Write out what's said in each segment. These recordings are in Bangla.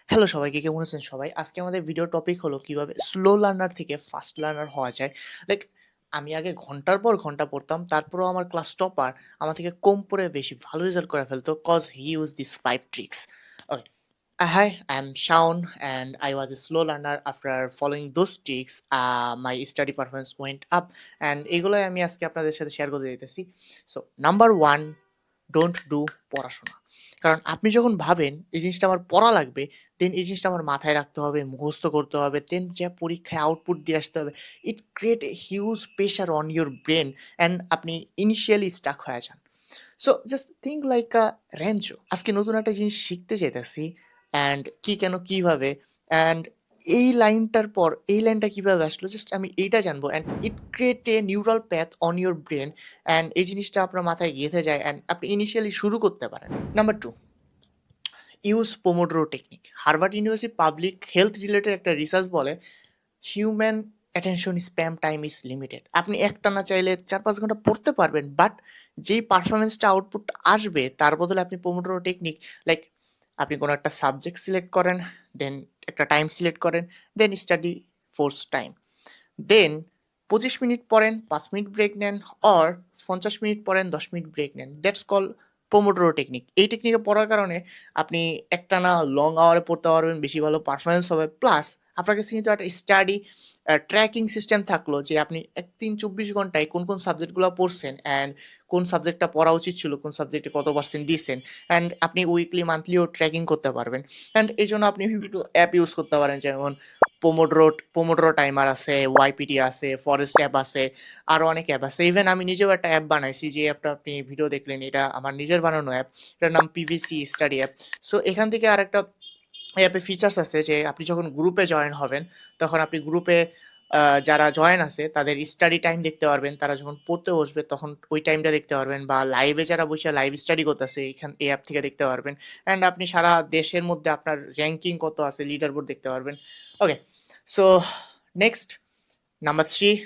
হ্যালো সবাইকে, কেমন আছেন সবাই? আজকে আমাদের ভিডিও টপিক হলো কিভাবে স্লো লার্নার থেকে ফাস্ট লার্নার হওয়া যায়। লাইক আমি আগে ঘন্টার পর ঘন্টা পড়তাম, তারপরেও আমার ক্লাস টপার আমার থেকে কম পড়ে বেশি ভালো রেজাল্ট করে ফেলতো, cause he use this 5 tricks. Okay, hi, I'm Shaun and I was a slow learner. After following those tricks, my study performance went up and এগুলোই আমি আজকে আপনাদের সাথে শেয়ার করতে চাইতেছি। সো নাম্বার 1, ডোন্ট ডু পড়াশোনা। কারণ আপনি যখন ভাবেন এই জিনিসটা আমার পড়া লাগবে, দেন এই জিনিসটা আমার মাথায় রাখতে হবে, মুখস্থ করতে হবে, দেন যে পরীক্ষায় আউটপুট দিয়ে আসতে হবে। ইট create a huge pressure on your brain and আপনি ইনিশিয়ালি স্টাক হয়ে যান। সো জাস্ট থিঙ্ক লাইক আ রেঞ্চো। আজকে নতুন একটা জিনিস শিখতে চাইতেছি অ্যান্ড কি, কেন, কিভাবে অ্যান্ড এই লাইনটা কিভাবে আসলো জাস্ট আমি এইটা জানবো and it create a neural path on your brain and এই জিনিসটা আপনার মাথায় গেঁথে যায় অ্যান্ড আপনি ইনিশিয়ালি শুরু করতে পারেন। Number 2, use pomodoro technique. Harvard university public health related একটা রিসার্চ বলে human attention spam time is limited. আপনি একটানা চাইলে 4-5 ঘন্টা পড়তে পারবেন, বাট যেই পারফরমেন্সটা আউটপুট আসবে তার বদলে আপনি পোমোডোরো টেকনিক, লাইক আপনি কোনো একটা সাবজেক্ট সিলেক্ট করেন, দেন একটা টাইম সিলেক্ট করেন, দেন স্টাডি ফোর্স টাইম, দেন 25 মিনিট পড়েন, 5 মিনিট ব্রেক নেন, অর 50 মিনিট পড়েন, 10 মিনিট ব্রেক নেন। That's call pomodoro technique. এই টেকনিকে পড়ার কারণে আপনি একটানা লং আওয়ারে পড়তে পারবেন, বেশি ভালো পারফরমেন্স হবে। প্লাস আপনার কাছে কিন্তু একটা স্টাডি ট্র্যাকিং সিস্টেম থাকলো যে আপনি একদিন 24 ঘন্টায় কোন, কোন সাবজেক্টগুলো পড়ছেন অ্যান্ড কোন সাবজেক্টটা পড়া উচিত ছিল, কোন সাবজেক্টে কত পার্সেন্ট দিছেন অ্যান্ড আপনি উইকলি, মান্থলিও ট্র্যাকিং করতে পারবেন। অ্যান্ড এইজন্য আপনি বিভিন্ন অ্যাপ ইউজ করতে পারেন, যেমন পোমোডোরো টাইমার আছে, ওয়াইপিটি আছে, ফরেস্ট অ্যাপ আছে, আরও অনেক অ্যাপ আছে। ইভেন আমি নিজেও একটা অ্যাপ বানাইছি, যে অ্যাপটা আপনি ভিডিও দেখলেন, এটা আমার নিজের বানানো অ্যাপ। এটার নাম পিভিসি স্টাডি অ্যাপ। সো এখান থেকে আরেকটা অ্যাপে ফিচার্স আছে যে আপনি যখন গ্রুপে জয়েন হবেন, তখন আপনি গ্রুপে যারা জয়েন আছে তাদের স্টাডি টাইম দেখতে পারবেন। তারা যখন পড়তে বসবে তখন ওই টাইমটা দেখতে পারবেন, বা লাইভে যারা বসে লাইভ স্টাডি করতেছে এই অ্যাপ থেকে দেখতে পারবেন। অ্যান্ড আপনি সারা দেশের মধ্যে আপনার র্যাঙ্কিং কত আছে, লিডার বোর্ড দেখতে পারবেন। Okay, so next, number 3,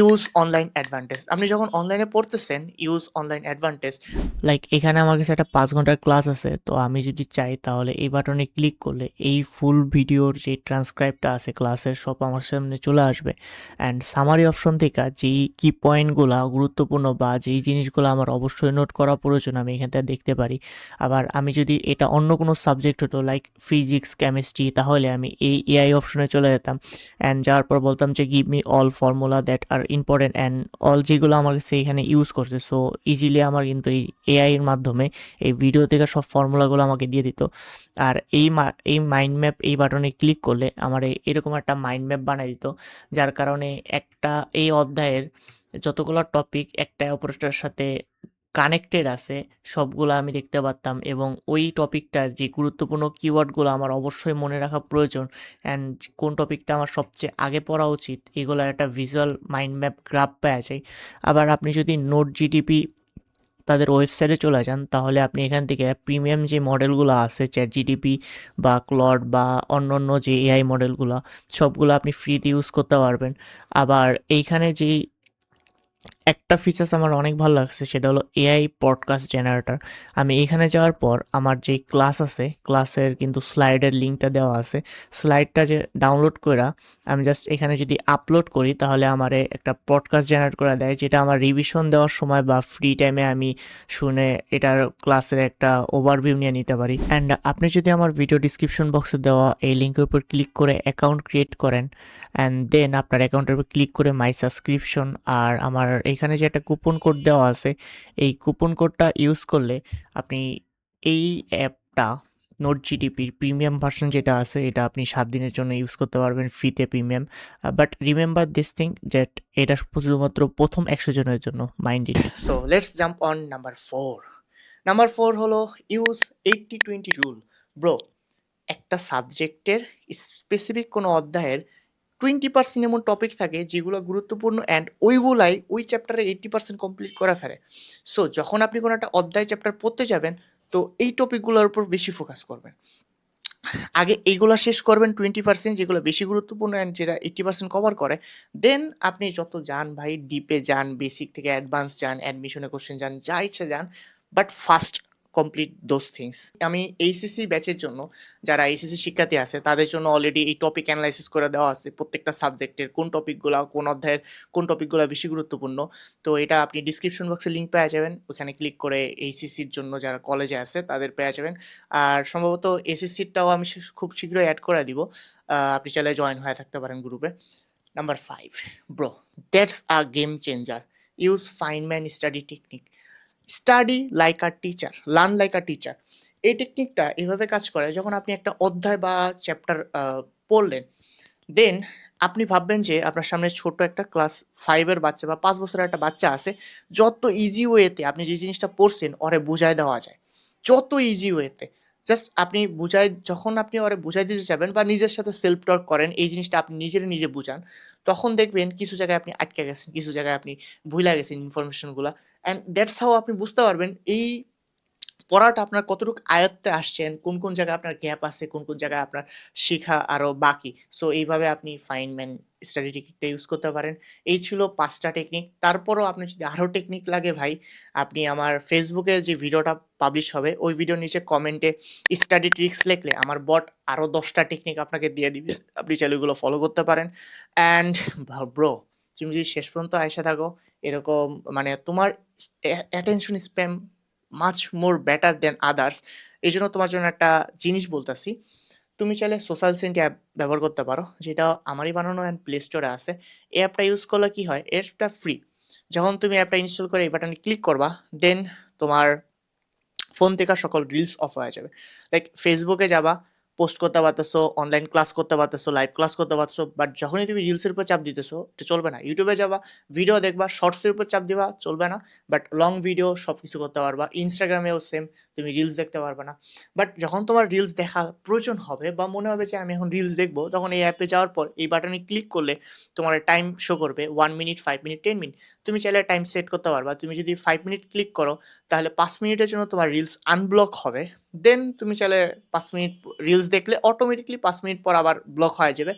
use online advantage. আপনি যখন অনলাইনে পড়তেছেন, ইউজ অনলাইন অ্যাডভান্টেজ। লাইক এখানে আমার কাছে একটা 5 ঘন্টার ক্লাস আছে, তো আমি যদি চাই তাহলে এই বাটনে ক্লিক করলে এই ফুল ভিডিওর যে ট্রান্সক্রাইবটা আছে ক্লাসের, সব আমার সামনে চলে আসবে। অ্যান্ড সামারি অপশন থেকে যেই কি পয়েন্টগুলো গুরুত্বপূর্ণ বা যেই জিনিসগুলো আমার অবশ্যই নোট করা প্রয়োজন, আমি এখান থেকে দেখতে পারি। আবার আমি যদি এটা অন্য কোনো সাবজেক্ট হতো, লাইক ফিজিক্স, কেমিস্ট্রি, তাহলে আমি এই এআই অপশনে চলে যেতাম অ্যান্ড যাওয়ার পর বলতাম যে give me all formula that are important and all, যেগুলো আমার কাছে এখানে ইউজ করছে। সো ইজিলি আমার কিন্তু এই এআই এর মাধ্যমে এই ভিডিও থেকে সব ফর্মুলাগুলো আমাকে দিয়ে দিত। আর এই মাইন্ড ম্যাপ এই বাটনে ক্লিক করলে আমার এরকম একটা মাইন্ড ম্যাপ বানিয়ে দিত, যার কারণে একটা এই অধ্যায়ের যতগুলো টপিক একটা অপরটার সাথে কানেক্টেড আছে সবগুলো আমি দেখতে পারতাম, এবং ওই টপিকটার যে গুরুত্বপূর্ণ কিওয়ার্ডগুলো আমার অবশ্যই মনে রাখা প্রয়োজন অ্যান্ড কোন টপিকটা আমার সবচেয়ে আগে পড়া উচিত, এগুলোর একটা ভিজুয়াল মাইন্ড ম্যাপ গ্রাফ পাওয়া যায়। আবার আপনি যদি নোট জিডিপি তাদের ওয়েবসাইটে চলে যান, তাহলে আপনি এখান থেকে প্রিমিয়াম যে মডেলগুলো আছে, চ্যাট জিডিপি বা ক্লড বা অন্যান্য যে এআই মডেলগুলো, সবগুলো আপনি ফ্রিতে ইউজ করতে পারবেন। আবার এইখানে যেই একটা ফিচার্স আমার অনেক ভালো লাগছে, সেটা হলো এআই পডকাস্ট জেনারেটর। আমি এখানে যাওয়ার পর আমার যে ক্লাস আছে, ক্লাসের কিন্তু স্লাইডের লিঙ্কটা দেওয়া আছে। স্লাইডটা যে ডাউনলোড করা আমি জাস্ট এখানে যদি আপলোড করি, তাহলে আমার একটা পডকাস্ট জেনারেট করে দেয়, যেটা আমার রিভিশন দেওয়ার সময় বা ফ্রি টাইমে আমি শুনে এটার ক্লাসের একটা ওভারভিউ নিয়ে নিতে পারি। অ্যান্ড আপনি যদি আমার ভিডিও ডিসক্রিপশন বক্সে দেওয়া এই লিঙ্কের উপর ক্লিক করে অ্যাকাউন্ট ক্রিয়েট করেন অ্যান্ড দেন আপনার অ্যাকাউন্টের উপর ক্লিক করে মাই সাবস্ক্রিপশন, আর আমার এখানে যে একটা কুপন কোড দেওয়া আছে, এই কুপন কোডটা ইউজ করলে আপনি এই অ্যাপটা নোট জিডিপির প্রিমিয়াম ভার্সন যেটা আছে, এটা আপনি 7 দিনের জন্য ইউজ করতে পারবেন ফ্রিতে premium. But remember this thing, that এটা শুধুমাত্র প্রথম 100 জনের জন্য, mind it. So let's jump on number 4। Number 4 হলো ইউজ 80-20 রুল। ব্রো, একটা সাবজেক্টের স্পেসিফিক কোনো অধ্যায়ের 20% এমন টপিক থাকে যেগুলো গুরুত্বপূর্ণ অ্যান্ড ওইগুলাই ওই চ্যাপ্টারে 80% কমপ্লিট করে ফেলে। সো যখন আপনি কোনো একটা অধ্যায় চ্যাপ্টার পড়তে যাবেন, তো এই টপিকগুলোর উপর বেশি ফোকাস করবেন। আগে এইগুলো শেষ করবেন 20%, যেগুলো বেশি গুরুত্বপূর্ণ অ্যান্ড যেটা 80% কভার করে। দেন আপনি যত যান ভাই, ডিপে যান, বেসিক থেকে অ্যাডভান্স যান, অ্যাডমিশনে কোশ্চেন যান, যা ইচ্ছা যান, but first complete those things. আমি এইচএসসি ব্যাচের জন্য যারা এইচএসসি শিক্ষার্থী আছে তাদের জন্য অলরেডি এই টপিক এনালাইসিস করে দেওয়া আছে। প্রত্যেকটা সাবজেক্টের কোন টপিকগুলা, কোন অধ্যায়ের কোন টপিকগুলা বেশি গুরুত্বপূর্ণ। তো এটা আপনি ডিসক্রিপশন বক্সে লিঙ্ক পেয়ে যাবেন। ওখানে ক্লিক করে এইচএসসির জন্য যারা কলেজে আছে তাদের পেয়ে যাবেন। আর সম্ভবত এসএসসিরটাও আমি খুব শীঘ্রই এড করে দিব। আপনি চাইলে জয়েন হয়ে থাকতে পারেন গ্রুপে। Number 5, bro, that's a game changer. Use Feynman study technique. Study like a teacher, learn like a teacher. এই টেকনিকটা এভাবে কাজ করে যখন আপনি একটা অধ্যায় বা চ্যাপ্টার পড়লেন, দেন আপনি ভাববেন যে আপনার সামনে ছোট একটা ক্লাস 5 এর বাচ্চা বা 5 বছরের একটা বাচ্চা আছে। যত ইজি ওয়েতে আপনি যে জিনিসটা পড়ছেন ওরে বুঝায় দেওয়া যায়। যত ইজি ওয়েতে। জাস্ট আপনি যখন আপনি ওরে বুঝাই দিতে যাবেন বা নিজের সাথে সেলফ টক করেন, এই জিনিসটা আপনি নিজে বুঝান। তখন দেখবেন কিছু জায়গায় আপনি আটকে গেছেন, কিছু জায়গায় আপনি ভুইলা গেছেন ইনফরমেশন গুলা। অ্যান্ড দ্যাটস হাউ আপনি বুঝতে পারবেন এই পড়াটা আপনার কতটুকু আয়ত্তে আসছেন, কোন জায়গায় আপনার গ্যাপ আছে, কোন জায়গায় আপনার শিখা আরো বাকি। সো এইভাবে আপনি ফাইনম্যান স্টাডি টেকনিকটা ইউজ করতে পারেন। এই ছিল ৫ টা টেকনিক। তারপরও আপনার যদি আরো টেকনিক লাগে ভাই, আপনি আমার ফেসবুকে যে ভিডিওটা পাবলিশ হবে, ওই ভিডিওর নিচে কমেন্টে স্টাডি ট্রিকস লিখলে আমার বট আরো ১০ টা টেকনিক আপনাকে দিয়ে দিবে। আপনি চাইলে ওগুলো ফলো করতে পারেন। অ্যান্ড ব্রো, তুমি যদি শেষ পর্যন্ত আইসা থাকো, এরকম মানে তোমার attention spam much more better than others. এইজন্য তোমার জন্য একটা জিনিস বলতাছি। তুমি চাইলে সোশ্যাল সেন্টি অ্যাপ ব্যবহার করতে পারো, যেটা আমারই বানানো অ্যান্ড প্লে স্টোরে আছে। এই অ্যাপটা ইউজ করলে কি হয়? অ্যাপটা ফ্রি। যখন তুমি অ্যাপটা ইনস্টল করে এই বাটনে ক্লিক করবা, দেন তোমার ফোন থেকে সকল রিলস অফ হয়ে যাবে। লাইক ফেসবুকে যাবা, পোস্ট করতে পারতেছো, অনলাইন ক্লাস করতে পারতেছো, লাইভ ক্লাস করতে পারতেছো। বাট যখনই তুমি রিলসের উপর চাপ দিতেছো, এটা চলবে না। ইউটিউবে যাবা, ভিডিও দেখবা, শর্টসের উপর চাপ দিবা, চলবে না। বাট লং ভিডিও সবকিছু করতে পারবা। ইনস্টাগ্রামেও সেম, তুমি রিলস দেখতে পারবে না। বাট যখন তোমার রিলস দেখার প্রয়োজন হবে বা মনে হবে যে আমি এখন রিলস দেখবো, তখন এই অ্যাপে যাওয়ার পর এই বাটনে ক্লিক করলে তোমার টাইম শো করবে 1 মিনিট, 5 মিনিট, 10 মিনিট। তুমি চাইলে টাইম সেট করতে পারবা। তুমি যদি 5 মিনিট ক্লিক করো, তাহলে ৫ মিনিটের জন্য তোমার রিলস আনব্লক হবে। দেন তুমি চাইলে ৫ মিনিট রিলস দেখলে অটোমেটিক্যালি ৫ মিনিট পর আবার ব্লক হয়ে যাবে।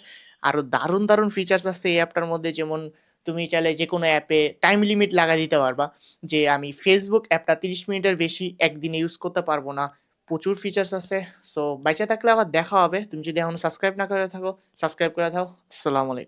আরো দারুণ ফিচার্স আছে এই অ্যাপটার মধ্যে, যেমন তুমি চাইলে যেকোনো অ্যাপে টাইম লিমিট লাগায় দিতে পারবা। যে আমি Facebook অ্যাপটা ৩০ মিনিটের বেশি একদিনে ইউজ করতে পারবো না। প্রচুর ফিচার্স আছে। সো বাইচা থাকলে আবার দেখা হবে। তুমি যদি এখনো সাবস্ক্রাইব না করে থাকো, সাবস্ক্রাইব করে দাও। আসসালামু আলাইকুম।